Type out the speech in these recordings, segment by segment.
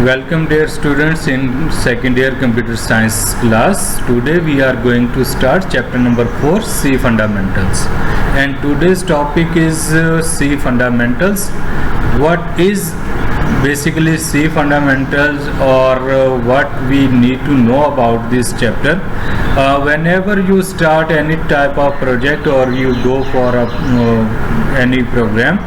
Welcome dear students in second year computer science class. Today we are going to start chapter number 4, C fundamentals, and today's topic is C fundamentals. What is basically C fundamentals, or what we need to know about this chapter? Whenever you start any type of project or you go for any program,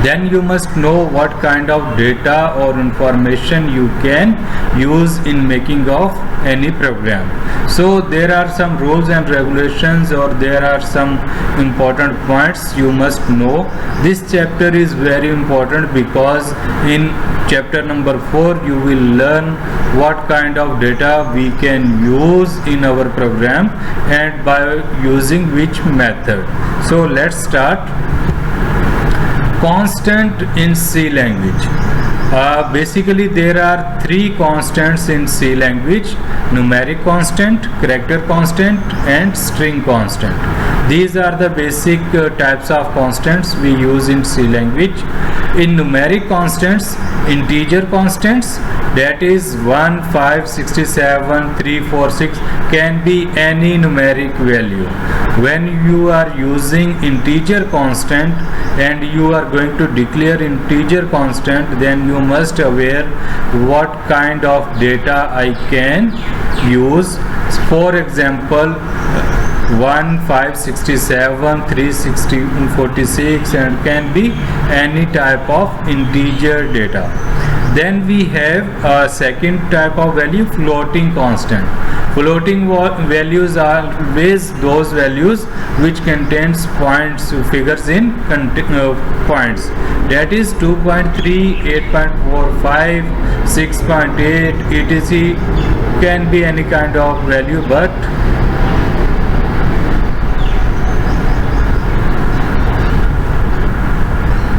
then you must know what kind of data or information you can use in making of any program. So there are some rules and regulations, or there are some important points you must know. This chapter is very important because in chapter number 4 you will learn what kind of data we can use in our program and by using which method. So let's start. Constant in C language. Basically there are three constants in C language: numeric constant, character constant and string constant. These are the basic types of constants we use in C language. In numeric constants, integer constants, that is 1, 5, 67, 3, 4, 6 can be any numeric value. When you are using integer constant and you are going to declare integer constant, then you must aware what kind of data I can use. For example, 1, 5, 67, 3, 60, 46 and can be any type of integer data. Then we have a second type of value, floating constant. Floating values are always those values which contains points, figures in points. That is 2.3, 8.45, 6.8, etc. Can be any kind of value, but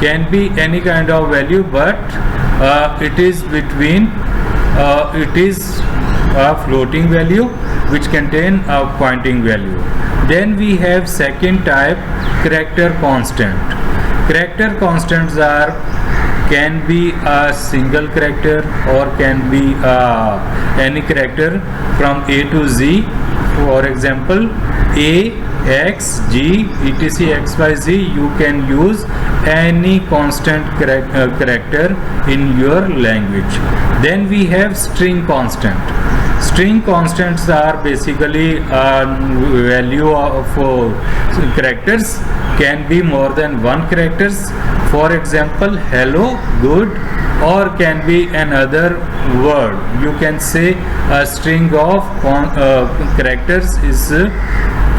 can be any kind of value, but it is between it is a floating value which contain a pointing value. Then we have second type, character constant. Character constants are can be a single character or can be any character from A to Z. For example, A, X, G, etc. X, Y, Z. You can use any constant character in your language. Then we have string constant. String constants are basically a value of characters, can be more than one characters. For example, hello, good, or can be another word. You can say a string of characters is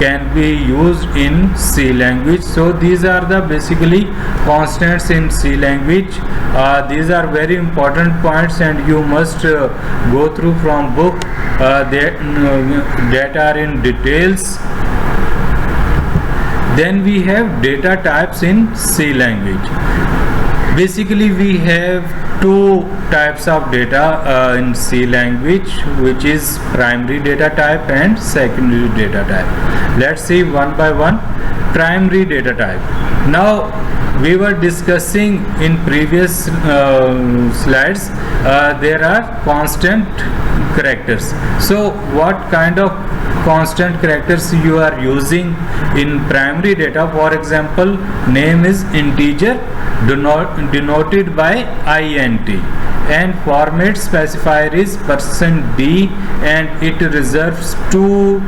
can be used in C language. So these are the basically constants in C language. These are very important points and you must go through from book that are in details. Then we have data types in C language. Basically we have two types of data in C language, which is primary data type and secondary data type. Let's see one by one. Primary data type. Now we were discussing in previous slides, there are constant characters. So what kind of constant characters you are using in primary data? For example, name is integer denoted by int, and format specifier is %d, and it reserves 2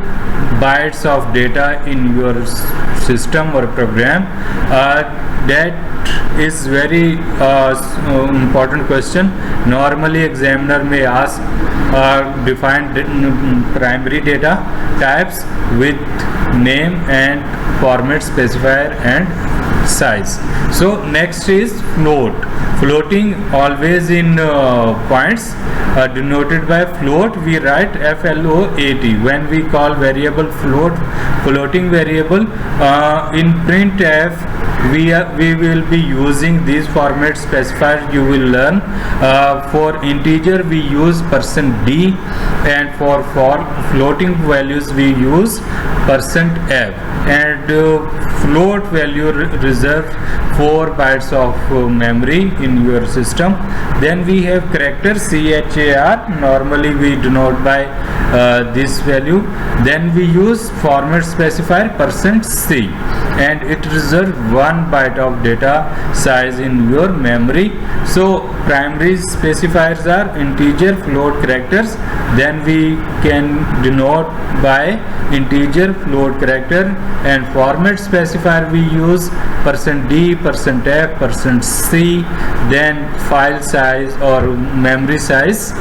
bytes of data in your system or program. That is very important question. Normally examiner may ask define primary data types with name and format specifier and size. So next is float. Floating always in points, denoted by float. We write float. When we call variable floating variable in printf, we will be using these format specifiers. You will learn for integer we use %d, and for floating values we use %f, and float value reserved 4 bytes of memory in your system. Then we have character char, normally we denote by this value. Then we use format specifier %c, and it reserves 1 byte of data size in your memory. So primary specifiers are integer, float, characters. Then we can denote by integer, float, character, and format specifier we use %d, %f, %c. Then file size or memory size.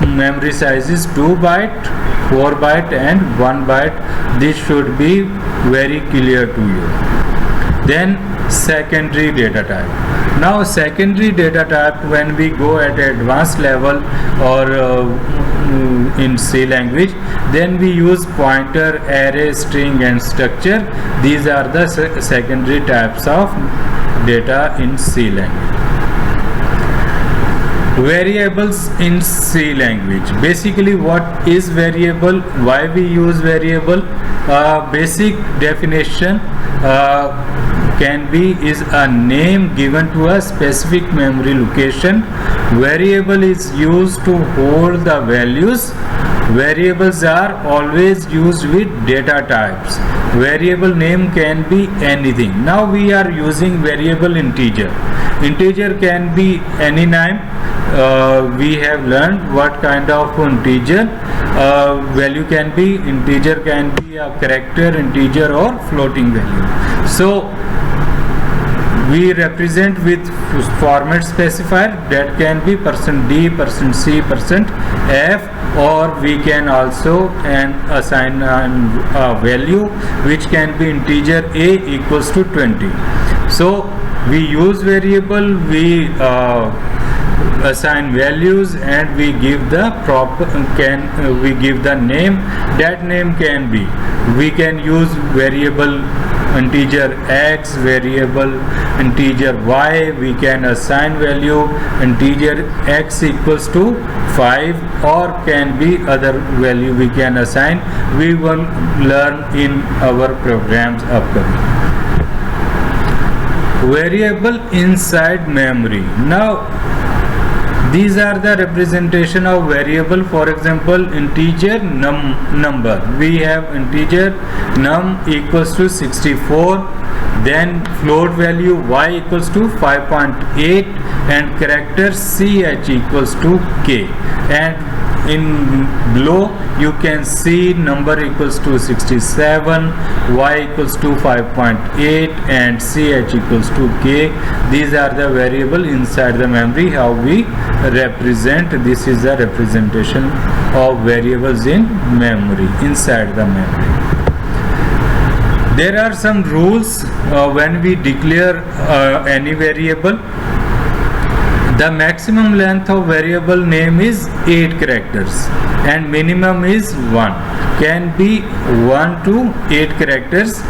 Memory size is 2 byte, 4 byte, and 1 byte. This should be very clear to you. Then secondary data type. Now secondary data type, when we go at advanced level or in C language, then we use pointer, array, string, and structure. These are the secondary types of data in C language. Variables in C language. Basically, what is variable? Why we use variable? Basic definition can be is a name given to a specific memory location. Variable is used to hold the values. Variables are always used with data types. Variable name can be anything. Now we are using variable integer. Integer can be any name. We have learned what kind of integer value can be. Integer can be a character, integer, or floating value. So we represent with format specifier that can be %d, %c, %f, or we can also assign a value which can be integer a equals to 20. So we use variable, we assign values, and we give the we give the name. That name can be, we can use variable integer x, variable integer y. We can assign value integer x equals to 5, or can be other value we can assign. We will learn in our programs upcoming. Variable inside memory. Now these are the representation of variable. For example, integer number. We have integer num equals to 64. Then float value y equals to 5.8, and character ch equals to k. And in below you can see number equals to 67, y equals to 5.8, and ch equals to k. These are the variable inside the memory. How we represent, this is the representation of variables in memory, inside the memory. There are some rules when we declare any variable. The maximum length of variable name is 8 characters and minimum is 1. Can be 1 to 8 characters.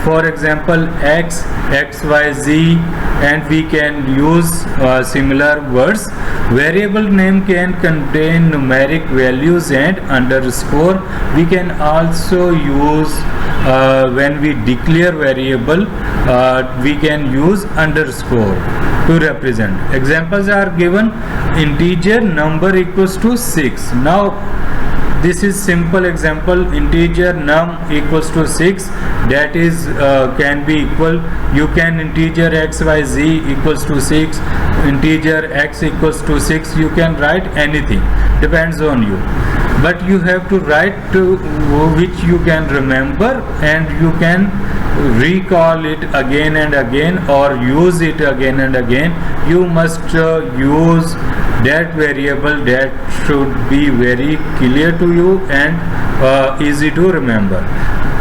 For example, x, x, y, z, and we can use similar words. Variable name can contain numeric values and underscore. We can also use when we declare variable, we can use underscore to represent. Examples are given. Integer number equals to 6. Now this is simple example. Integer num equals to 6. That is can be equal. You can integer x, y, z equals to 6. Integer x equals to 6. You can write anything. Depends on you. But you have to write to which you can remember, and you can recall it again and again, or use it again and again. You must use that variable that should be very clear to you and easy to remember.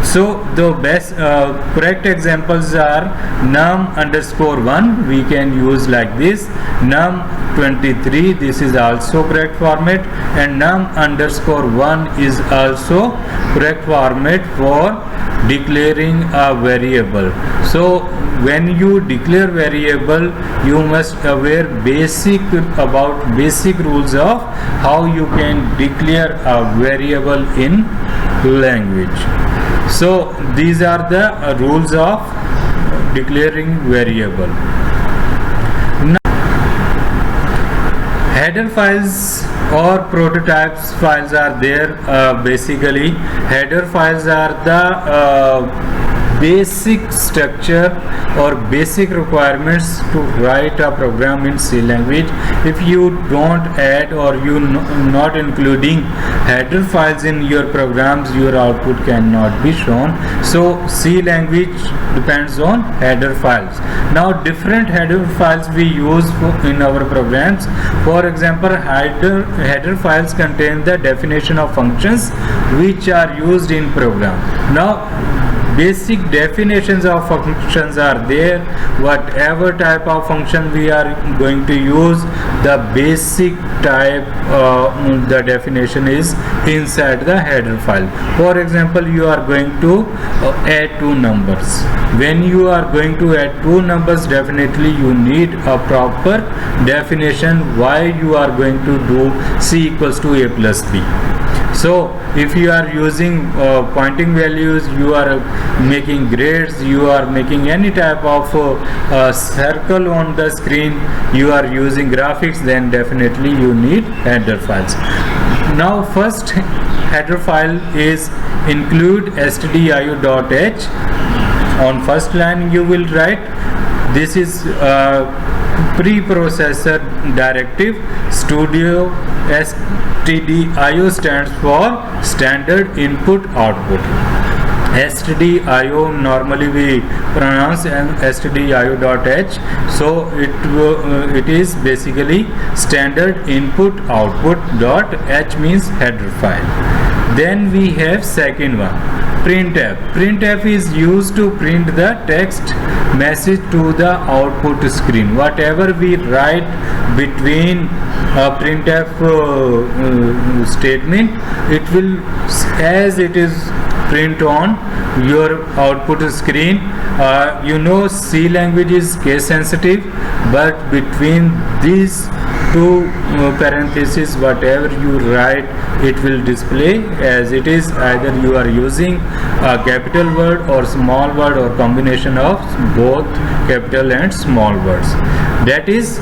So the best correct examples are num underscore 1. We can use like this. Num 23. This is also correct format, and num underscore 1 is also correct format for declaring a variable. So when you declare variable, you must aware basic rules of how you can declare a variable in language. So these are the rules of declaring variable. Header files or prototypes files are there. Basically, header files are the basic structure or basic requirements to write a program in C language. If you don't add or you not including header files in your programs, your output cannot be shown. So C language depends on header files. Now different header files we use in our programs. For example, header files contain the definition of functions which are used in program. Now basic definitions of functions are there. Whatever type of function we are going to use, the basic type, the definition is inside the header file. For example, you are going to add two numbers. When you are going to add two numbers, definitely you need a proper definition why you are going to do C equals to A plus B. So if you are using pointing values, you are making grades, you are making any type of circle on the screen, you are using graphics, then definitely you need header files. Now first header file is include stdio.h. On first line you will write, this is preprocessor directive. Studio stdio stands for standard input output. stdio normally we pronounce stdio.h, so it is basically standard input output dot h means header file. Then we have second one, printf. Printf is used to print the text message to the output screen. Whatever we write between printf statement, it will, as it is print on your output screen. You know C language is case sensitive, but between these two parentheses, whatever you write, it will display as it is. Either you are using a capital word or small word or combination of both capital and small words. That is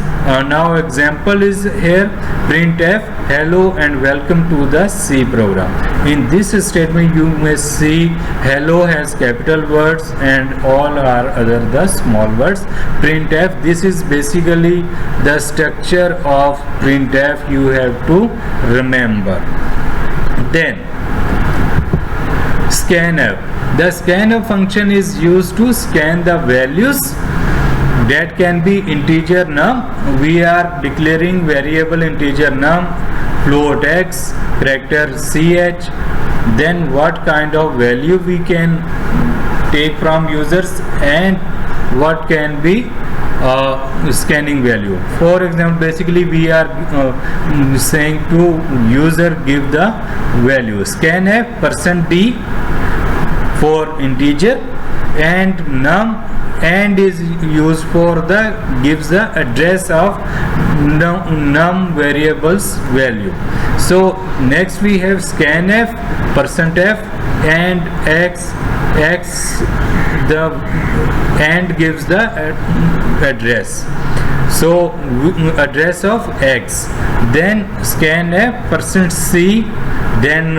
now example is here, printf hello and welcome to the C program. In this statement you may see hello has capital words and all are other the small words. Printf, this is basically the structure of printf you have to remember. Then scanf. The scanf function is used to scan the values that can be integer num. We are declaring variable integer num, float x, character ch. Then what kind of value we can take from users and what can be scanning value. For example, basically we are saying to user give the value scanf %d for integer and num, and is used for the gives the address of num variables value. So next we have scanf %f and x the and gives the address, so address of x. Then scanf %c, then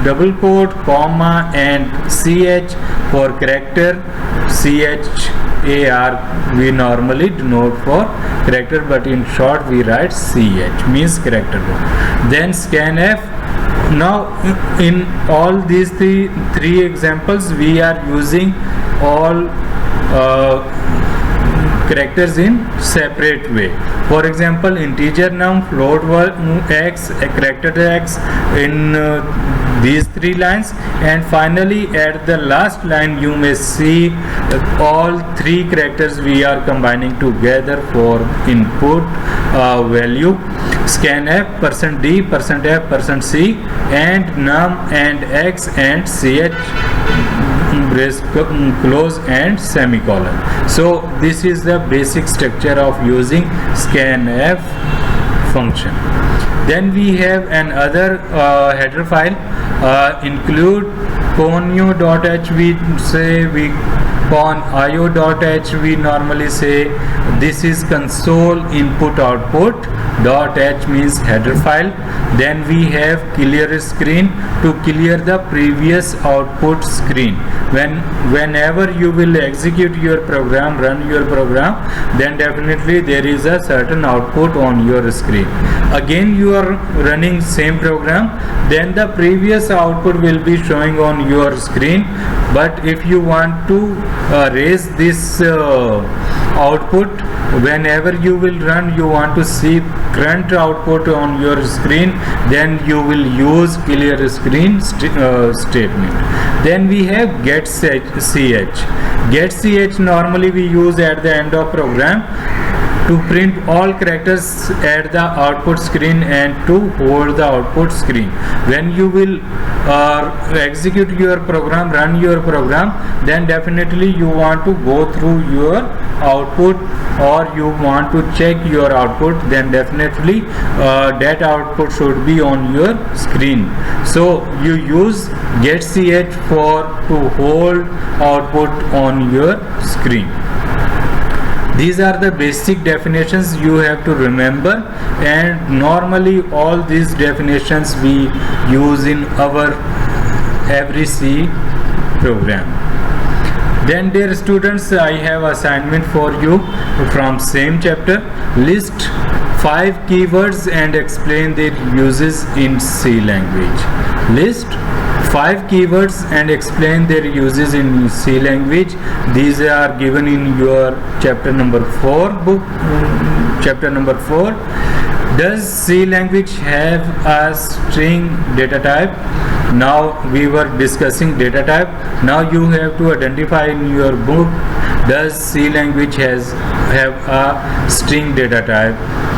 double quote comma and ch for character. CHAR we normally denote for character, but in short we write CH means character. Then scanf. Now in all these three examples we are using all characters in separate way. For example, integer num, float x, character x in these three lines, and finally at the last line you may see all three characters we are combining together for input value. Scanf %d, %f, %c and num and x and ch press close and semicolon. So this is the basic structure of using scanf function. Then we have another header file, include conio.h, we say, we conio.h, we normally say this is console input output. .h means header file. Then we have clear screen to clear the previous output screen. Whenever you will execute your program, run your program, then definitely there is a certain output on your screen. Again you are running same program, then the previous output will be showing on your screen. But if you want to raise this output, whenever you will run, you want to see current output on your screen, then you will use clear screen statement. Then we have get ch. Get ch normally we use at the end of program to print all characters at the output screen and to hold the output screen. When you will execute your program, run your program, then definitely you want to go through your output, or you want to check your output, then definitely that output should be on your screen. So you use get ch for to hold output on your screen. These are the basic definitions you have to remember, and normally all these definitions we use in our every C program. Then dear students, I have assignment for you from same chapter. List 5 keywords and explain their uses in C language. List 5 keywords and explain their uses in C language. These are given in your chapter number 4 book. Chapter number 4. Does C language have a string data type? Now we were discussing data type. Now you have to identify in your book, does C language have a string data type?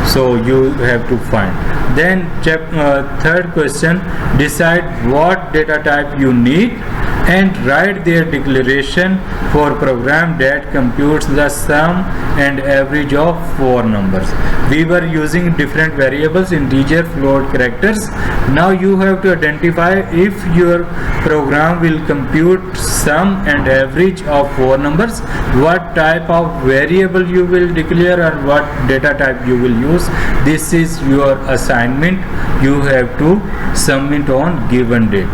So you have to find. Then third question, decide what data type you need and write their declaration for program that computes the sum and average of 4 numbers. We were using different variables, integer, float, characters. Now you have to identify if your program will compute sum and average of 4 numbers, what type of variable you will declare and what data type you will use. This is your assignment. You have to submit on given date.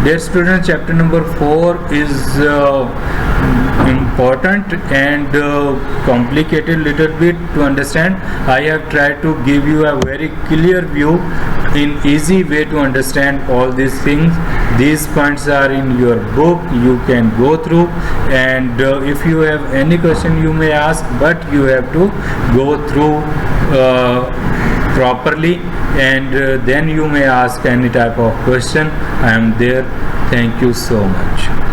Dear students, chapter number 4 is important and complicated little bit to understand. I have tried to give you a very clear view in easy way to understand all these things. These points are in your book, you can go through, and if you have any question you may ask, but you have to go through properly, and then you may ask any type of question. I am there. Thank you so much.